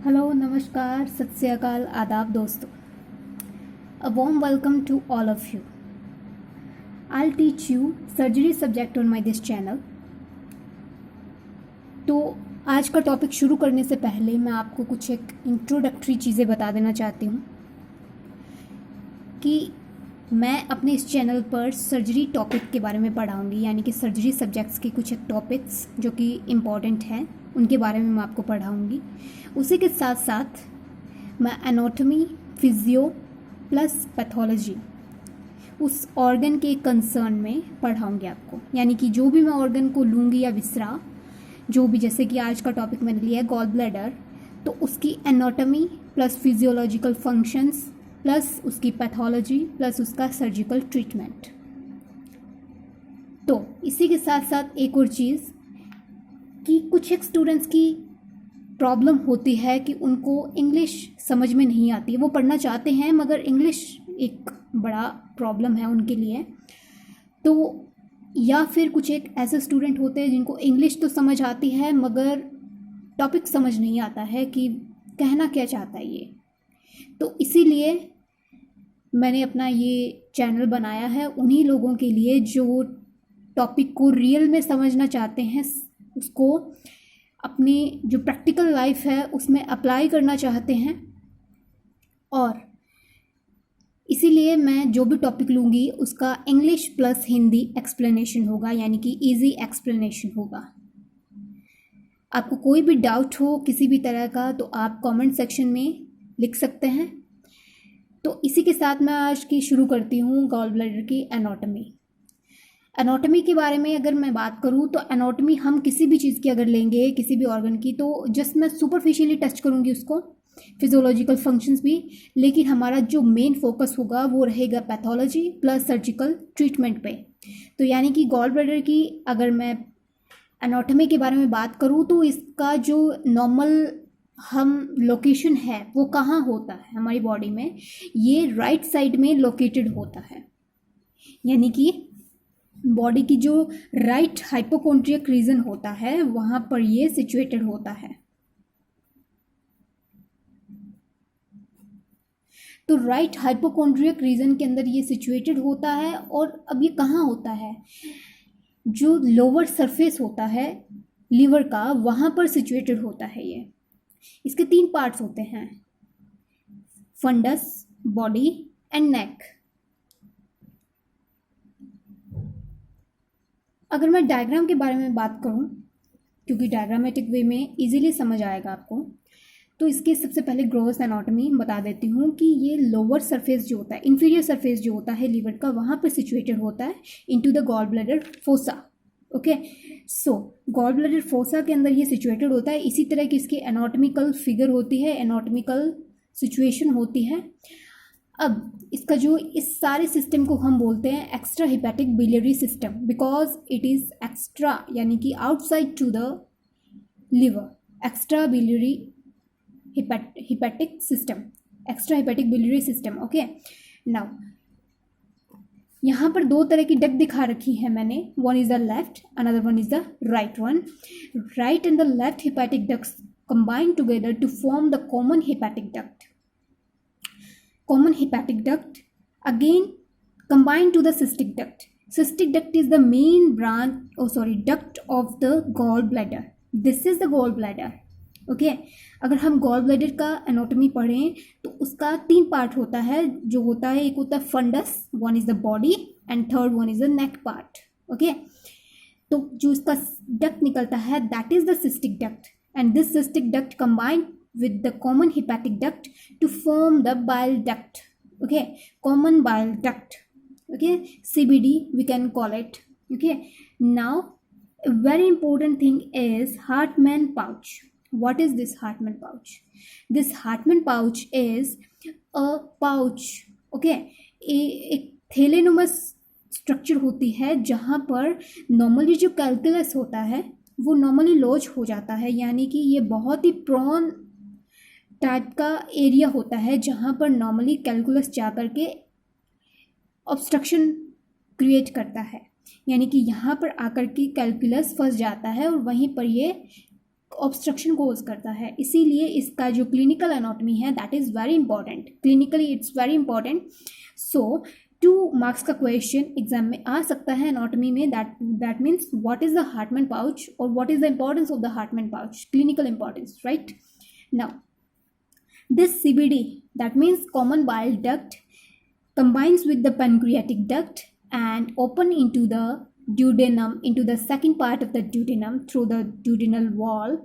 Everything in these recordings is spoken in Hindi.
हेलो, नमस्कार, सत श्री अकाल, आदाब दोस्तों. A warm welcome to all of you. I'll teach you surgery subject on my this channel. तो आज का टॉपिक शुरू करने से पहले मैं आपको कुछ एक इंट्रोडक्टरी चीज़ें बता देना चाहती हूँ कि मैं अपने इस चैनल पर सर्जरी टॉपिक के बारे में पढ़ाऊँगी, यानी कि सर्जरी सब्जेक्ट्स के कुछ एक टॉपिक्स जो कि इम्पॉर्टेंट हैं उनके बारे में मैं आपको पढ़ाऊँगी. उसी के साथ साथ मैं एनाटॉमी, फिजियो प्लस पैथोलॉजी उस ऑर्गन के कंसर्न में पढ़ाऊँगी आपको. यानी कि जो भी मैं ऑर्गन को लूँगी या विसरा, जो भी, जैसे कि आज का टॉपिक मैंने लिया है गॉल ब्लैडर, तो उसकी anatomy plus physiological functions plus उसकी पैथोलॉजी प्लस उसका सर्जिकल ट्रीटमेंट. तो इसी के साथ साथ एक और चीज़ कि कुछ एक स्टूडेंट्स की प्रॉब्लम होती है कि उनको इंग्लिश समझ में नहीं आती. वो पढ़ना चाहते हैं मगर इंग्लिश एक बड़ा प्रॉब्लम है उनके लिए. तो या फिर कुछ एक ऐसे स्टूडेंट होते हैं जिनको इंग्लिश तो समझ आती है मगर टॉपिक समझ नहीं आता है कि कहना क्या चाहता है ये. तो इसीलिए मैंने अपना ये चैनल बनाया है उन्हीं लोगों के लिए जो टॉपिक को रियल में समझना चाहते हैं, उसको अपनी जो प्रैक्टिकल लाइफ है उसमें अप्लाई करना चाहते हैं. और इसीलिए मैं जो भी टॉपिक लूँगी उसका इंग्लिश प्लस हिंदी एक्सप्लेनेशन होगा, यानी कि इजी एक्सप्लेनेशन होगा. आपको कोई भी डाउट हो किसी भी तरह का तो आप कमेंट सेक्शन में लिख सकते हैं. तो इसी के साथ मैं आज की शुरू करती हूँ गॉल ब्लैडर की एनाटॉमी. एनाटॉमी के बारे में अगर मैं बात करूँ तो एनाटॉमी हम किसी भी चीज़ की अगर लेंगे, किसी भी ऑर्गन की, तो जस्ट मैं सुपरफिशियली टच करूँगी उसको, फिजियोलॉजिकल फंक्शंस भी, लेकिन हमारा जो मेन फोकस होगा वो रहेगा पैथोलॉजी प्लस सर्जिकल ट्रीटमेंट पे. तो यानी कि गॉल ब्लैडर की अगर मैं एनाटॉमी के बारे में बात करूँ तो इसका जो नॉर्मल हम लोकेशन है वो कहाँ होता है हमारी बॉडी में, ये राइट साइड में लोकेटेड होता है. यानी कि बॉडी की जो राइट हाइपोकॉन्ड्रियक रीजन होता है वहाँ पर ये सिचुएटेड होता है. तो राइट हाइपोकॉन्ड्रियक रीजन के अंदर ये सिचुएटेड होता है. और अब ये कहाँ होता है, जो लोअर सरफेस होता है लीवर का वहाँ पर सिचुएटेड होता है ये. इसके 3 पार्ट्स होते हैं, फंडस, बॉडी एंड नेक. अगर मैं डायग्राम के बारे में बात करूं, क्योंकि डायग्रामेटिक वे में इजीली समझ आएगा आपको, तो इसके सबसे पहले ग्रॉस एनाटॉमी बता देती हूँ कि ये लोअर सरफेस जो होता है, इंफीरियर सरफेस जो होता है लीवर का, वहाँ पर सिचुएटेड होता है into the gall bladder fossa. Okay, so gall bladder fossa के अंदर ये सिचुएटेड होता है. इसी तरह की इसकी एनाटॉमिकल फिगर होती है, एनाटॉमिकल सिचुएशन होती है. अब इसका जो इस सारे सिस्टम को हम बोलते हैं extra hepatic biliary system, because it is extra, यानी कि outside to the liver. Extra biliary hepatic system, extra hepatic biliary system. Okay, now यहाँ पर 2 तरह की डक्ट दिखा रखी है मैंने. One is the left, another one is the right one. Right and the left hepatic ducts combine together to form the common hepatic duct. Common hepatic duct again combine to the cystic duct. Cystic duct is the main duct of the gallbladder. This is the gallbladder. Okay, अगर हम गॉल ब्लैडर का एनाटॉमी पढ़ें तो उसका 3 पार्ट होता है. जो होता है, एक होता है fundus, one is the body and third one is the neck part. Okay, तो जो इसका डक्ट निकलता है that is the cystic duct, and this cystic duct combined with the common hepatic duct to form the bile duct. Okay, common bile duct. Okay, CBD we can call it. Okay, now a very important thing is Hartmann pouch. What is this Hartmann pouch? This Hartmann pouch is a pouch. Okay, एक थैलेनोमस स्ट्रक्चर होती है जहाँ पर नॉर्मली जो कैलकुलस होता है वो नॉर्मली लॉज हो जाता है. यानी कि ये बहुत ही प्रॉन टाइप का एरिया होता है जहाँ पर नॉर्मली कैलकुलस जा कर के ऑब्स्ट्रक्शन क्रिएट करता है. यानी कि यहाँ पर आकर के कैलकुलस फंस जाता है और वहीं पर ये ऑब्स्ट्रक्शन कोज करता है, इसीलिए इसका जो क्लिनिकल एनाटॉमी है that is very important, clinically it's very important. So 2 marks का क्वेश्चन एग्जाम में आ सकता है एनाटॉमी में. That means what is the Hartmann pouch और what is the importance of the Hartmann pouch, clinical importance, right. Now this CBD, that means common bile duct, combines with the pancreatic duct and open into the duodenum, into the second part of the duodenum through the duodenal wall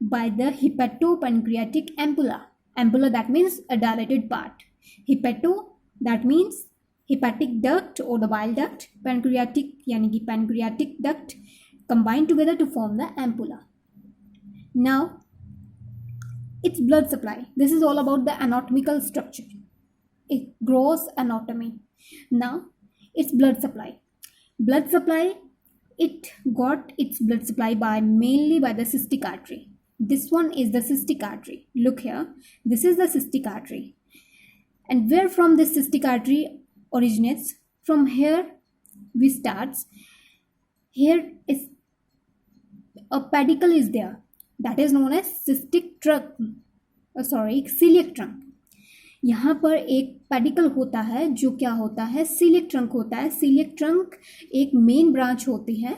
by the hepatopancreatic ampulla. Ampulla, that means a dilated part. Hepato, that means hepatic duct or the bile duct. Pancreatic यानी कि pancreatic duct combine together to form the ampulla. Now its blood supply. This is all about the anatomical structure. It gross anatomy. Now its blood supply. Blood supply, it got its blood supply by mainly by the cystic artery. This one is the cystic artery. Look here. This is the cystic artery. And where from this cystic artery originates? From here we starts. Here is a pedicle is there. That is known as cystic trunk, celiac trunk. यहाँ पर एक पेडिकल होता है जो क्या होता है, सीलियक ट्रंक होता है. सीलियक ट्रंक एक मेन ब्रांच होती है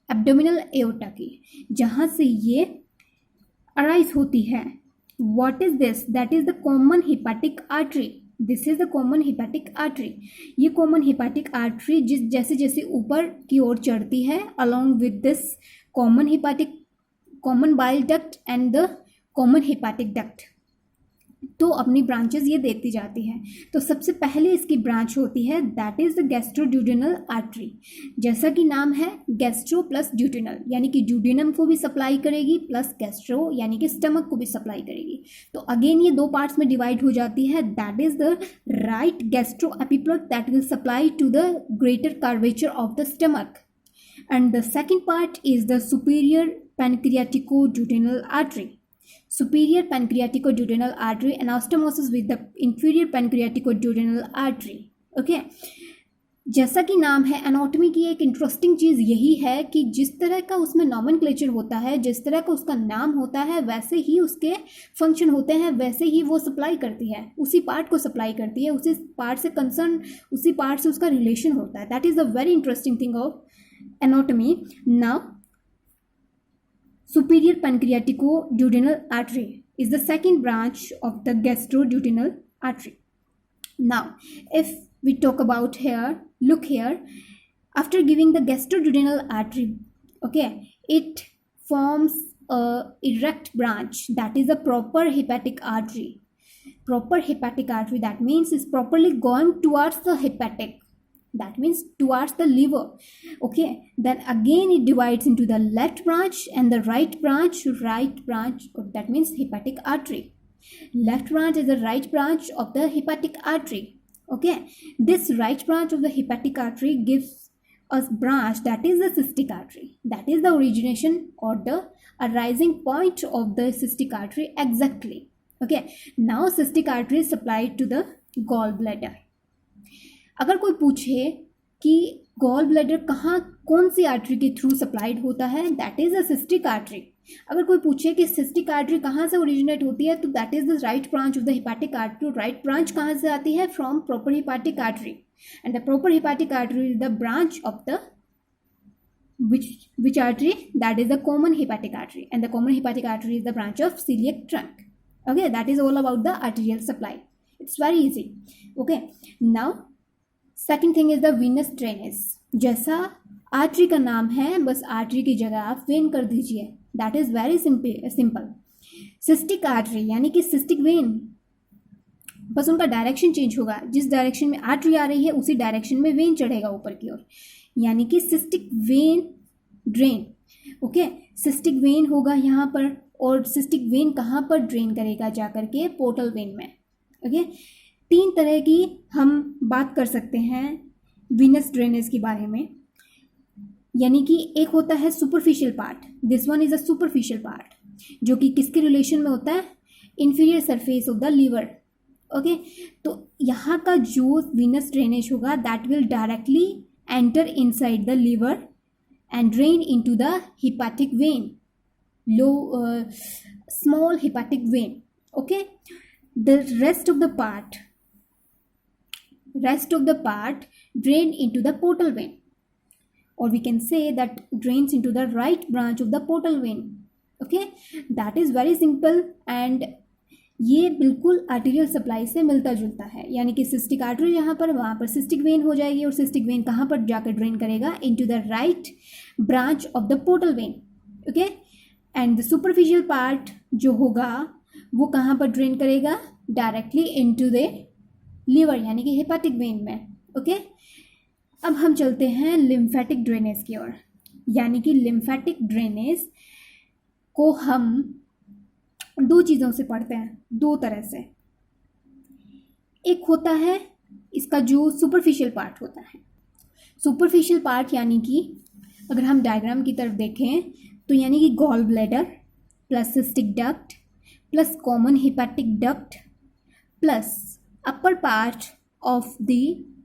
एब्डोमिनल एओर्टा की, जहाँ से ये अराइज होती है. What is this? That is the common hepatic artery. This is the common hepatic artery. ये कॉमन हिपैटिक आर्टरी जैसे जैसे ऊपर की ओर चढ़ती है along with this common bile duct and the common hepatic duct, तो अपनी ब्रांचेस ये देती जाती है. तो सबसे पहले इसकी ब्रांच होती है दैट इज द गैस्ट्रोड्यूडेनल आर्टरी. जैसा कि नाम है गैस्ट्रो प्लस ड्यूडेनल, यानी कि ड्यूडेनम को भी सप्लाई करेगी प्लस गैस्ट्रो यानी कि स्टमक को भी सप्लाई करेगी. तो अगेन ये 2 पार्ट्स में डिवाइड हो जाती है. That is the right gastro epiploic that will supply to the greater curvature of the stomach, and the second part is the superior pancreatico-duodenal artery. Superior pancreatico-duodenal artery anastomosis with the inferior pancreatico-duodenal artery. Okay. जैसा कि नाम है, एनाटॉमी की एक इंटरेस्टिंग चीज़ यही है कि जिस तरह का उसमें नॉमेनक्लेचर होता है, जिस तरह का उसका नाम होता है, वैसे ही उसके फंक्शन होते हैं, वैसे ही वो सप्लाई करती है, उसी पार्ट को सप्लाई करती है, उसी पार्ट से कंसर्न, उसी पार्ट से उसका रिलेशन होता है. That is a very interesting thing of anatomy. Now superior pancreatico-duodenal artery is the second branch of the gastro-duodenal artery. Now, if we talk about here, look here, after giving the gastro-duodenal artery, okay, it forms a erect branch that is a proper hepatic artery. Proper hepatic artery, that means is properly going towards the hepatic. That means towards the liver. Okay, then again it divides into the left branch and the right branch. That means hepatic artery. Left branch is the right branch of the hepatic artery. Okay, this right branch of the hepatic artery gives us branch that is the cystic artery. That is the origination or the arising point of the cystic artery exactly. Okay, now cystic artery is supplied to the gallbladder. अगर कोई पूछे कि गॉल ब्लैडर कहाँ, कौन सी आर्टरी के थ्रू सप्लाइड होता है, that is a cystic artery. अगर कोई पूछे कि सिस्टिक आर्टरी कहाँ से ओरिजिनेट होती है, तो that is the right branch of the hepatic artery. Right branch कहाँ से आती है? From proper hepatic artery, and the proper hepatic artery is the branch of the which artery? That is the common hepatic artery, and the common hepatic artery is the branch of celiac trunk. Okay, that is all about the arterial supply. It's very easy. Okay, now second thing is the Venus drainage. जैसा आर्टरी का नाम है, बस आर्टरी की जगह आप वेन कर दीजिए. That is very simple. Cystic artery यानी कि सिस्टिक वेन, बस उनका डायरेक्शन चेंज होगा. जिस डायरेक्शन में आर्टरी आ रही है उसी डायरेक्शन में वेन चढ़ेगा ऊपर की ओर, यानी कि cystic when drain. Okay, cystic when होगा यहाँ पर, और सिस्टिक वेन कहाँ पर ड्रेन करेगा? जा करके पोर्टल वेन में. ओके, 3 तरह की हम बात कर सकते हैं वीनस ड्रेनेज के बारे में. यानी कि एक होता है superficial part. This one is a superficial part, जो कि किसके रिलेशन में होता है? Inferior surface of the liver. Okay, तो यहाँ का जो वीनस ड्रेनेज होगा that will directly enter inside the liver and drain into the hepatic vein. small hepatic vein. Okay, the rest of the part drain into the portal vein, or we can say that drains into the right branch of the portal vein. Okay, that is very simple, and ये बिल्कुल आर्टेरियल सप्लाई से मिलता जुलता है, यानी कि सिस्टिक आर्टरी जहाँ पर, वहाँ पर सिस्टिक वेन हो जाएगी, और सिस्टिक वेन कहाँ पर जाकर ड्रेन करेगा, into the right branch of the portal vein. Okay, and the superficial part जो होगा वो कहाँ पर ड्रेन करेगा, डायरेक्टली इनटू द लीवर, यानी कि हेपेटिक वेन में. ओके, अब हम चलते हैं लिम्फेटिक ड्रेनेज की ओर. यानी कि लिम्फेटिक ड्रेनेज को हम दो चीज़ों से पढ़ते हैं, दो तरह से. एक होता है इसका जो सुपरफिशियल पार्ट होता है. सुपरफिशियल पार्ट यानी कि अगर हम डायग्राम की तरफ देखें तो यानी कि gall bladder plus cystic duct plus common hepatic duct plus upper part of the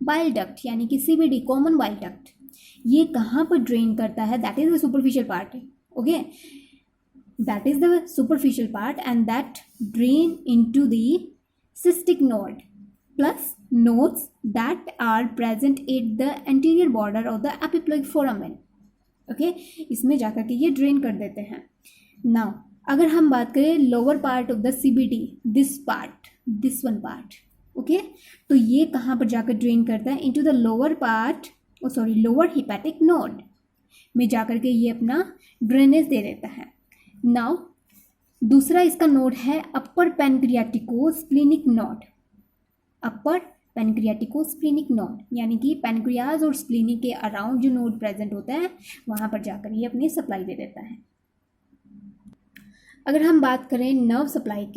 bile duct, यानी कि सीबीडी, कॉमन बाइल डक्ट. ये कहाँ पर ड्रेन करता है, that is the superficial part. Okay, that is the superficial part, and that drain into the cystic node plus nodes that are present at the anterior border of the epiploic foramen. Okay, इसमें जाकर के ये ड्रेन कर देते हैं. Now अगर हम बात करें lower part of the CBD, this one part, okay, तो ये कहाँ पर जाकर ड्रेन करता है, into the lower hepatic node में जाकर के ये अपना ड्रेनेज दे देता है. नाउ दूसरा इसका नोड है अपर पैनक्रियाटिको-स्प्लीनिक नोड. अपर पैनक्रियाटिको-स्प्लीनिक नोड यानी कि पैनक्रियाज और स्प्लीनी के अराउंड जो नोड प्रेजेंट होता है वहाँ पर जाकर ये अपनी सप्लाई दे देता है. अगर हम बात करें नर्व सप्लाई,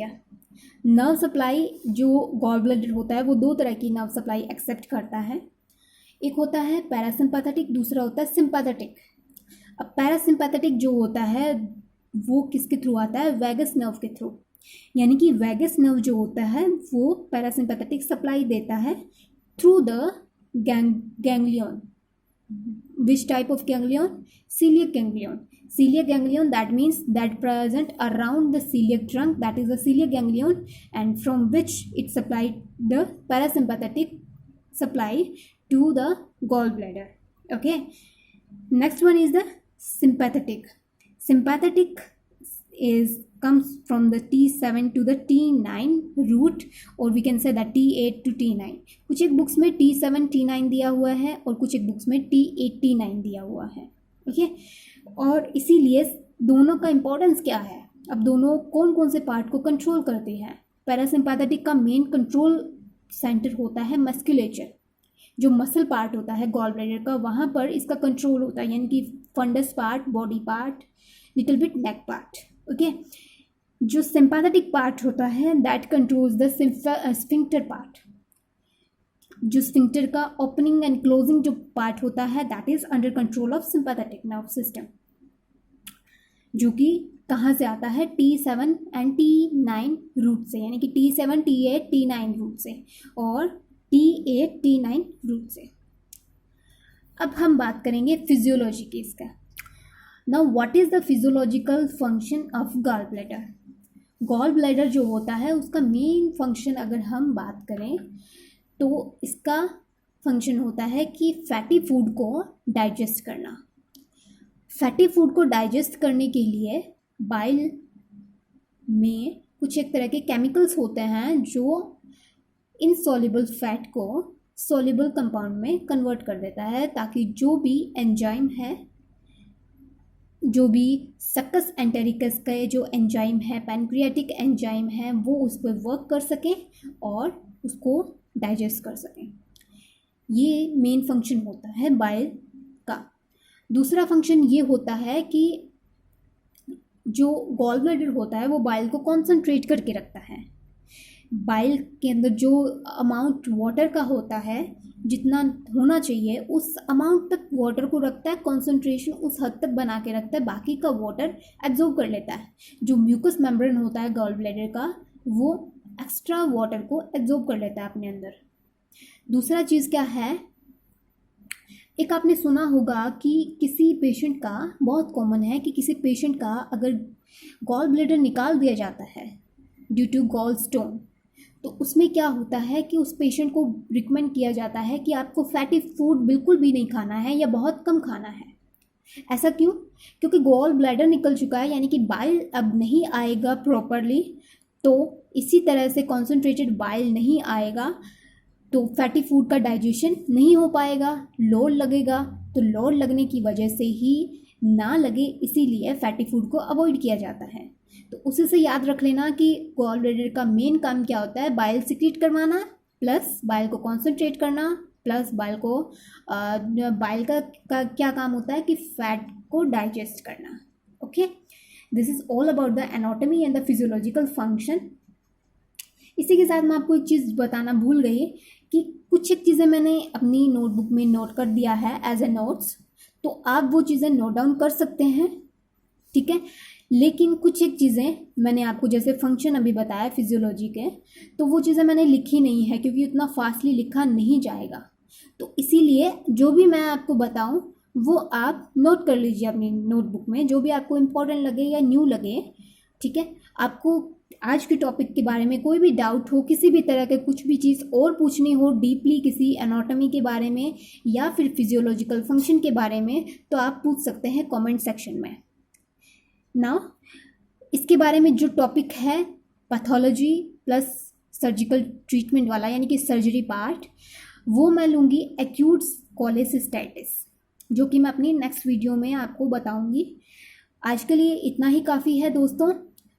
नर्व सप्लाई जो गॉल ब्लैडर होता है वो दो तरह की नर्व सप्लाई एक्सेप्ट करता है. एक होता है पैरासिम्पैथेटिक, दूसरा होता है सिंपैथेटिक. अब पैरासिम्पैथेटिक जो होता है वो किसके थ्रू आता है, वैगस नर्व के थ्रू. यानी कि वैगस नर्व जो होता है वो पैरासिम्पैथेटिक सप्लाई देता है through the ganglion. Which type of ganglion, coeliac ganglion. Coeliac ganglion, that means that present around the celiac trunk, that is the celiac ganglion, and from which it supplied the parasympathetic supply to the gallbladder. Okay, next one is the sympathetic. Sympathetic comes from the T7 to the T9 route, or we can say that T8 to T9. कुछ एक बुक्स में T7 T9 दिया हुआ है और कुछ एक बुक्स में T8 T9 दिया हुआ है. ओके, और इसीलिए दोनों का इम्पोर्टेंस क्या है. अब दोनों कौन कौन से पार्ट को कंट्रोल करते हैं. पैरासिम्पैथेटिक का मेन कंट्रोल सेंटर होता है मस्कुलेचर, जो मसल पार्ट होता है गॉल ब्लैडर का, वहाँ पर इसका कंट्रोल होता है, यानी कि fundus part, body part, little bit neck part. Okay, जो सिंपैथेटिक पार्ट होता है that controls the sphincter part. जो स्फिंक्टर का ओपनिंग एंड क्लोजिंग जो पार्ट होता है that is under control of sympathetic nerve system, जो कि कहाँ से आता है, T7 एंड T9 रूट से, यानी कि T7 T8 T9 रूट से और T8 T9 रूट से. अब हम बात करेंगे फिजियोलॉजी की इसका. Now what is the physiological function of gall bladder. Gall bladder जो होता है उसका मेन फंक्शन अगर हम बात करें तो इसका फंक्शन होता है कि फैटी फूड को डाइजेस्ट करना. फैटी फूड को डाइजेस्ट करने के लिए बाइल में कुछ एक तरह के केमिकल्स होते हैं जो इनसॉल्युबल फैट को सॉल्युबल कंपाउंड में कन्वर्ट कर देता है, ताकि जो भी एंजाइम है, जो भी सक्कस एंटेरिकस का जो एंजाइम है, पैनक्रियाटिक एंजाइम है, वो उस पर वर्क कर सकें और उसको डाइजेस्ट कर सकें. ये मेन फंक्शन होता है बाइल का. दूसरा फंक्शन ये होता है कि जो गॉल ब्लैडर होता है वो बाइल को कॉन्सेंट्रेट करके रखता है. बाइल के अंदर जो अमाउंट वाटर का होता है, जितना होना चाहिए उस अमाउंट तक वाटर को रखता है, कॉन्सेंट्रेशन उस हद तक बना के रखता है, बाकी का वाटर एब्जॉर्ब कर लेता है. जो म्यूकस मेम्ब्रेन होता है गॉल ब्लैडर का वो एक्स्ट्रा वाटर को एब्जॉर्ब कर लेता है अपने अंदर. दूसरा चीज़ क्या है, एक आपने सुना होगा कि किसी पेशेंट का, बहुत कॉमन है कि किसी पेशेंट का अगर गॉल ब्लैडर निकाल दिया जाता है ड्यू टू गॉल स्टोन, तो उसमें क्या होता है कि उस पेशेंट को रिकमेंड किया जाता है कि आपको फैटी फूड बिल्कुल भी नहीं खाना है या बहुत कम खाना है। ऐसा क्यों? क्योंकि गॉल ब्लैडर निकल चुका है, यानी कि बाइल अब नहीं आएगा प्रॉपरली, तो इसी तरह से कॉन्सेंट्रेटेड बाइल नहीं आएगा तो फैटी फूड का डाइजेशन नहीं हो पाएगा, लोड लगेगा, तो लोड लगने की वजह से ही ना लगे, इसीलिए फैटी फूड को अवॉइड किया जाता है। तो उसी से याद रख लेना कि गॉल ब्लैडर का मेन काम क्या होता है, बाइल सिक्रीट करवाना प्लस बाइल को कॉन्सेंट्रेट करना प्लस बाइल को बाइल का क्या काम होता है कि फैट को डाइजेस्ट करना। Okay, this is all about the anatomy and the physiological function. इसी के साथ मैं आपको एक चीज़ बताना भूल गई कि कुछ एक चीज़ें मैंने अपनी नोटबुक में नोट कर दिया है एज ए नोट्स, तो आप वो चीज़ें नोट डाउन कर सकते हैं, ठीक है। लेकिन कुछ एक चीज़ें मैंने आपको जैसे फंक्शन अभी बताया फिजियोलॉजी के, तो वो चीज़ें मैंने लिखी नहीं है क्योंकि उतना फास्टली लिखा नहीं जाएगा, तो इसीलिए जो भी मैं आपको बताऊं वो आप नोट कर लीजिए अपनी नोटबुक में, जो भी आपको इम्पोर्टेंट लगे या न्यू लगे, ठीक है। आपको आज के टॉपिक के बारे में कोई भी डाउट हो, किसी भी तरह के कुछ भी चीज़ और पूछनी हो डीपली किसी एनाटॉमी के बारे में या फिर फिजियोलॉजिकल फंक्शन के बारे में, तो आप पूछ सकते हैं कमेंट सेक्शन में। नाउ इसके बारे में जो टॉपिक है पैथोलॉजी प्लस सर्जिकल ट्रीटमेंट वाला, यानी कि सर्जरी पार्ट, वो मैं लूँगी एक्यूट कोलेसिस्टाइटिस, जो कि मैं अपनी नेक्स्ट वीडियो में आपको बताऊँगी। आज के लिए इतना ही काफ़ी है दोस्तों।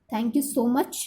Thank you so much.